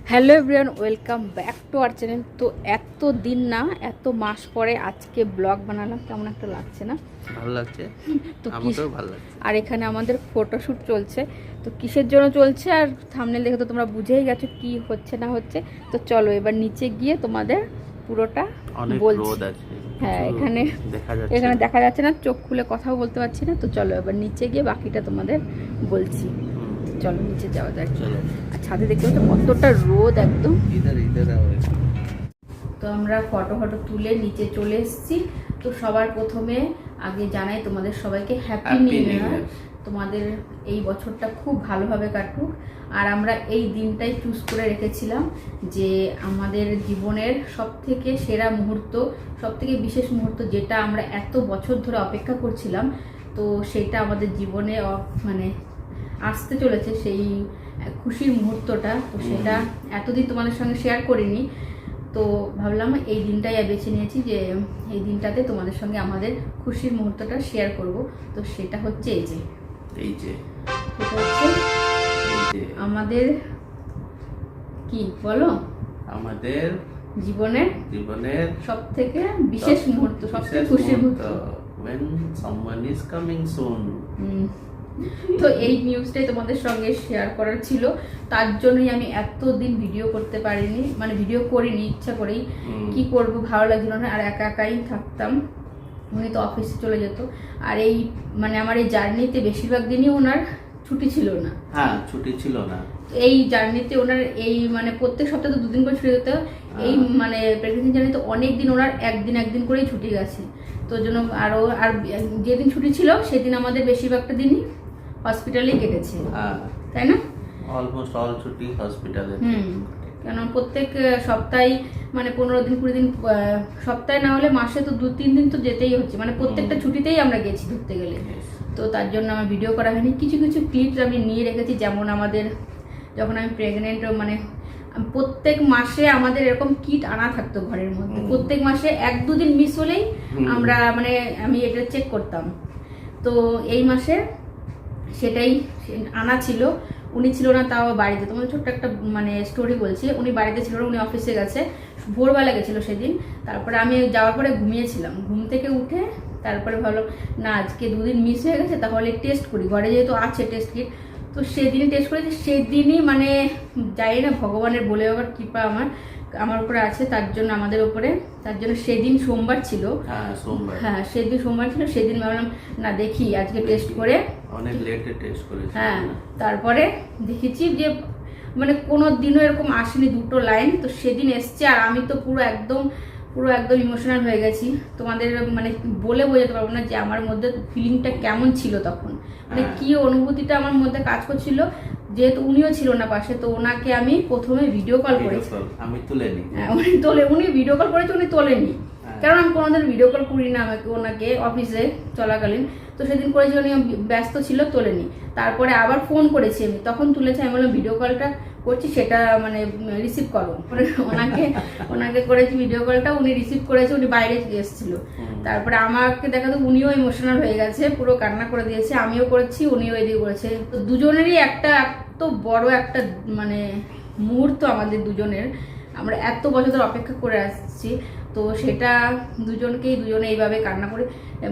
Hello everyone, welcome back to our channel. তো এত দিন না, এত মাস পরে আজকে ব্লগ বানালাম। কেমন একটা লাগছে না? ভালো লাগছে তো আমাকেও ভালো লাগছে। আর এখানে আমাদের ফটোশ্যুট চলছে। তো কিসের জন্য চলছে আর থাম্বনেল দেখে তো তোমরা বুঝেই গেছো কি হচ্ছে না হচ্ছে। তো চলো এবার নিচে গিয়ে তোমাদের পুরোটা বলছি। হ্যাঁ, এখানে দেখা যাচ্ছে না, চোখ খুলে কথাও বলতে পারছি না। তো চলো এবার নিচে গিয়ে বাকিটা তোমাদের বলছি। চলো নিচে যাওয়া যাক। চলো। আর ছাদে দেখতে পাচ্ছ কতটা রোদ একদম। তো আমরা ফটো তুলে নিচে চলে এসেছি। তো সবার প্রথমে আগে জানাই তোমাদের সবাইকে হ্যাপি নিউ ইয়ার। তোমাদের এই বছরটা খুব ভালোভাবে কাটুক। আর আমরা এই দিনটাই চুজ করে রেখেছিলাম যে আমাদের জীবনের সবথেকে সেরা মুহূর্ত, সবথেকে বিশেষ মুহূর্ত, যেটা আমরা এত বছর ধরে অপেক্ষা করছিলাম, তো সেটা আমাদের জীবনে মানে আসতে চলেছে, সেই খুশির মুহূর্তটা। তো সেটা এতদিন তোমাদের সঙ্গে শেয়ার করিনি। তো ভাবলাম এই দিনটাই বেছে নিয়েছি যে এই দিনটাতে তোমাদের সঙ্গে আমাদের খুশির মুহূর্তটা শেয়ার করব। তো সেটা হচ্ছে এই যে এটা হচ্ছে আমাদের কি বলো, আমাদের জীবনের সবথেকে বিশেষ মুহূর্ত, সবথেকে খুশির মুহূর্ত। when someone is coming soon. তো এই নিউজটাই তোমাদের সঙ্গে শেয়ার করার ছিল। তার জন্যই আমি এতদিন ভিডিও করতে পারিনি, মানে ভিডিও করিনি ইচ্ছা করেই। কি করব, ভালো লাগছিল না, আর একা একাই থাকতাম। উনি তো অফিসে চলে যেত। আর এই মানে আমার এই জার্নিতে বেশিরভাগ দিনই ওনার ছুটি ছিল না। হ্যাঁ, ছুটি ছিল না। এই জার্নিতে ওনার এই মানে প্রত্যেক সপ্তাহে তো 2 দিন করে ছুটি দিতে। এই মানে প্রেগনেন্সি জার্নিতে অনেক দিন ওনার একদিন করেই ছুটি গেছে। তো জন্য আর যেদিন ছুটি ছিল সেদিন আমাদের বেশিরভাগটা দিনই হসপিটালেই কেটেছে, তাই না? অলমোস্ট অল ছুটি হসপিটালে। কেন প্রত্যেক সপ্তাহে মানে 15 দিন 20 দিন, সপ্তাহে না হলে মাসে তো 2-3 দিন তো যেতেই হচ্ছে, মানে প্রত্যেকটা ছুটিতেই আমরা গেছি ধরতে গেলে। তো তার জন্য আমার ভিডিও করা হয়নি। কিছু কিছু ক্লিপস আমি নিয়ে রেখেছি, যেমন আমাদের যখন আমি প্রেগনেন্ট, মানে প্রত্যেক মাসে আমাদের এরকম কিট আনা থাকতো ঘরের মধ্যে। প্রত্যেক মাসে 1-2 দিন মিস হলেই আমরা মানে আমি এটা চেক করতাম। তো এই মাসে সেটাই আনা ছিল। উনি ছিল না, তাও বাড়িতে। তোমার ছোট্ট একটা মানে স্টোরি বলছি। উনি বাড়িতে ছিল না, উনি অফিসে গেছে। ভোরবেলা গেছিলো সেদিন। তারপরে আমি যাওয়ার পরে ঘুমিয়েছিলাম। ঘুম থেকে উঠে তারপরে ভাবলাম না, আজকে 2 দিন মিস হয়ে গেছে, তাহলে টেস্ট করি। ঘরে যেহেতু আছে টেস্ট কিট, তো সেদিনই টেস্ট করেছি। সেদিনই মানে যাই না, ভগবানের বলে আবার কৃপা আমার উপরে আছে, তার জন্য আমাদের উপরে। তার জন্য সেদিন সোমবার ছিল। হ্যাঁ, সেদিন সোমবার ছিল। সেদিন ভাবলাম না, দেখি আজকে টেস্ট করে। অনেক লেটে টেস্ট করেছি। হ্যাঁ, তারপরে দেখেছি যে মানে কোনো দিনও এরকম আসেনি 2টো লাইন। তো সেদিন এসছে, আর আমি তো পুরো একদম ইমোশনাল হয়ে গেছি। তোমাদের মানে বলে বোঝাতে পারবো না যে আমার মধ্যে ফিলিংটা কেমন ছিল তখন, মানে কি অনুভূতিটা আমার মধ্যে কাজ করছিল। যেহেতু উনিও ছিল না পাশে, তো ওনাকে আমি প্রথমে ভিডিও কল করেছি। আমি তুলেনি। হ্যাঁ, উনি ভিডিও কল করেছে, উনি তোলেনি। কারণ আমি কোনোদিন ভিডিও কল করি না ওনাকে অফিসে চলাকালীন। তো সেদিন করেছি, উনি ব্যস্ত ছিল, তোলেনি। তারপরে আবার ফোন করেছি আমি, তখন তুলেছে। আমি বললাম ভিডিও কলটা করছি, সেটা মানে রিসিভ করো। ওনাকে করেছি ভিডিও কলটা, উনি রিসিভ করেছে। উনি বাইরে এসেছিল। তারপরে আমাকে দেখা তো উনিও ইমোশনাল হয়ে গেছে, পুরো কান্না করে দিয়েছে। আমিও করেছি, উনিও এদিকে করেছে। তো দুজনেরই একটা এত বড় একটা মানে মুহূর্ত আমাদের দুজনের। আমরা এত বছর ধরে অপেক্ষা করে আসছি। তো সেটা দুজনে এইভাবে কান্না করে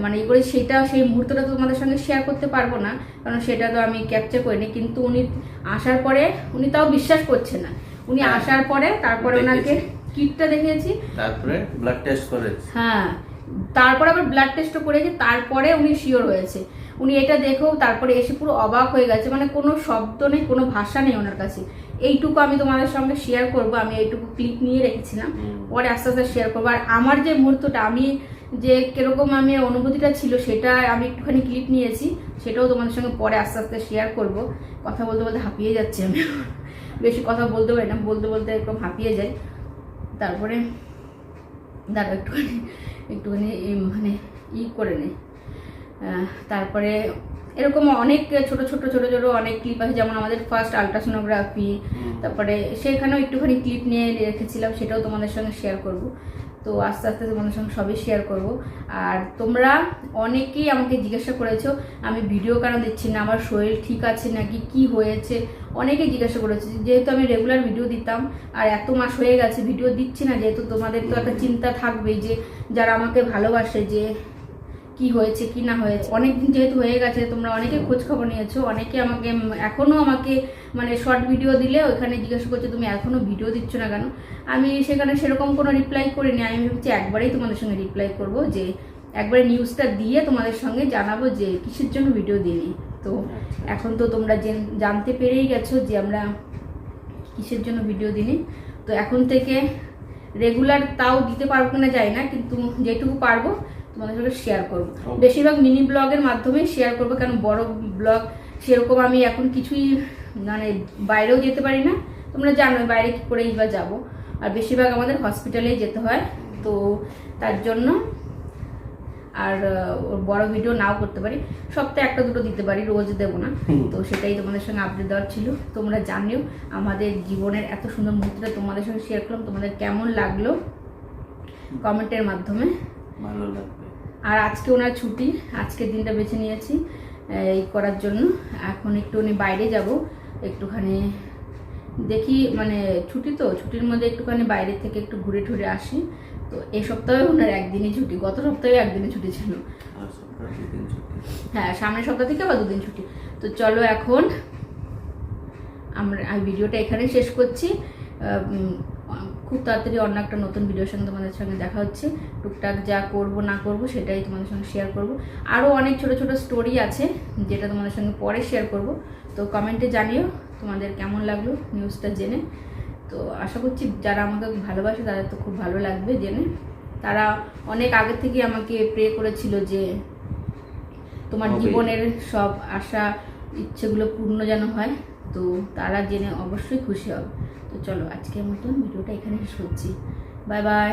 মানে করে সেই মুহূর্তটা তো তোমাদের সঙ্গে শেয়ার করতে পারবো না, কারণ সেটা তো আমি ক্যাপচার করিনি। কিন্তু উনি আসার পরে উনি তাও বিশ্বাস করছে না। উনি আসার পরে তারপরে ওনাকে কিটটা দেখিয়েছি, তারপরে ব্লাড টেস্ট করেছি। হ্যাঁ, তারপরে আবার ব্লাড টেস্টও করেছি। তারপরে উনি শিওর হয়েছে। উনি এটা দেখেও তারপরে এসে পুরো অবাক হয়ে গেছে, মানে কোনো শব্দ নেই, কোনো ভাষা নেই ওনার কাছে। এইটুকু আমি তোমাদের সঙ্গে শেয়ার করবো। আমি এইটুকু ক্লিপ নিয়ে রেখেছিলাম, পরে আস্তে আস্তে শেয়ার করবো। আর আমার যে মুহূর্তটা, আমি যে কিরকম আমি অনুভূতিটা ছিল, সেটা আমি একটুখানি ক্লিপ নিয়েছি, সেটাও তোমাদের সঙ্গে পরে আস্তে আস্তে শেয়ার করব। কথা বলতে বলতে হাঁপিয়ে যাচ্ছে আমি, বেশি কথা বলতে পারি না, বলতে বলতে এরকম হাঁপিয়ে যাই। তারপরে দাঁড়া একটুখানি মানে করে নেই। তারপরে এরকম অনেক ছোট ছোট অনেক ক্লিপ আছে, যেমন আমাদের ফার্স্ট আলট্রাসোনোগ্রাফি। তারপরে সেখানেও একটুখানি ক্লিপ নিয়ে রেখেছিলাম, সেটাও তোমাদের সঙ্গে শেয়ার করব। তো আস্তে আস্তে তোমাদের সঙ্গে সবই শেয়ার করব। আর তোমরা অনেকেই আমাকে জিজ্ঞাসা করেছো আমি ভিডিও কেন দিচ্ছি না, আমার শরীর ঠিক আছে নাকি, কি হয়েছে, অনেকে জিজ্ঞাসা করেছে, যেহেতু আমি রেগুলার ভিডিও দিতাম আর এত মাস হয়ে গেছে ভিডিও দিচ্ছি না, যেহেতু তোমাদের তো একটা চিন্তা থাকবেই যে যারা আমাকে ভালোবাসে যে কি হয়েছে কি না হয়েছে। অনেকদিন যেহেতু হয়ে গেছে, তোমরা অনেকে খোঁজ খবর নিয়েছো, অনেকে আমাকে এখনো আমাকে মানে শর্ট ভিডিও দিলে ওইখানে জিজ্ঞাসা করছে তুমি এখনো ভিডিও দিচ্ছ না কেন। আমি সেখানে সেরকম কোনো রিপ্লাই করিনি। আমি ভাবছি একবারেই তোমাদের সঙ্গে রিপ্লাই করব, যে একবারে নিউজটা দিয়ে তোমাদের সঙ্গে জানাবো যে কিসের জন্য ভিডিও দিইনি। তো এখন তো তোমরা জানতে পেরেই গেছো যে আমরা কিসের জন্য ভিডিও দিইনি। তো এখন থেকে রেগুলার তাও দিতে পারবো কিনা জানি না, কিন্তু যেটুকু পারবো তোমাদের সঙ্গে শেয়ার করবো। বেশিরভাগ মিনি ব্লগের মাধ্যমেই শেয়ার করবো, কারণ বড় ব্লগ সেরকম আমি এখন কিছুই মানে বাইরেও যেতে পারি না, তোমরা জানো বাইরে কি করেই বা যাবো, আর বেশিরভাগ আমাদের হসপিটালেই যেতে হয়। তো তার জন্য আর বড় ভিডিও নাও করতে পারি, সপ্তাহে একটা দুটো দিতে পারি, রোজ দেবো না। তো সেটাই তোমাদের সঙ্গে আপডেট দেওয়ার ছিল। তোমরা জানিও আমাদের জীবনের এত সুন্দর মুহূর্তটা তোমাদের সঙ্গে শেয়ার করলাম, তোমাদের কেমন লাগলো কমেন্টের মাধ্যমে। ভালো লাগবে। আর আজকে ওনার ছুটি, আজকের দিনটা বেছে নিয়েছি এই করার জন্য। এখন একটুখানি বাইরে যাব, একটুখানি দেখি মানে ছুটি তো, ছুটির মধ্যে একটুখানি বাইরে থেকে একটু ঘুরে টুরে আসি। তো এই সপ্তাহে ওনার একদিনই ছুটি, গত সপ্তাহে একদিনই ছুটি ছিল। হ্যাঁ, সামনের সপ্তাহ থেকে আবার 2 দিন ছুটি। তো চলো এখন আমি ভিডিওটা এখানেই শেষ করছি। খুব তাড়াতাড়ি অন্য একটা নতুন ভিডিওর সঙ্গে তোমাদের সঙ্গে দেখা হচ্ছে। টুকটাক যা করব না করব সেটাই তোমাদের সঙ্গে শেয়ার করব। আরও অনেক ছোট ছোট স্টোরি আছে যেটা তোমাদের সঙ্গে পরে শেয়ার করব। তো কমেন্টে জানিও তোমাদের কেমন লাগলো নিউজটা জেনে। তো আশা করছি যারা আমাকে ভালোবাসে তাদের তো খুব ভালো লাগবে জেনে। তারা অনেক আগে থেকে আমাকে প্রে করেছিল যে তোমার জীবনের সব আশা ইচ্ছেগুলো পূর্ণ যেন হয়। তো তারা জেনে অবশ্যই খুশি হবে। তো চলো আজকের মতন ভিডিওটা এখানে শেষ করছি। Bye bye.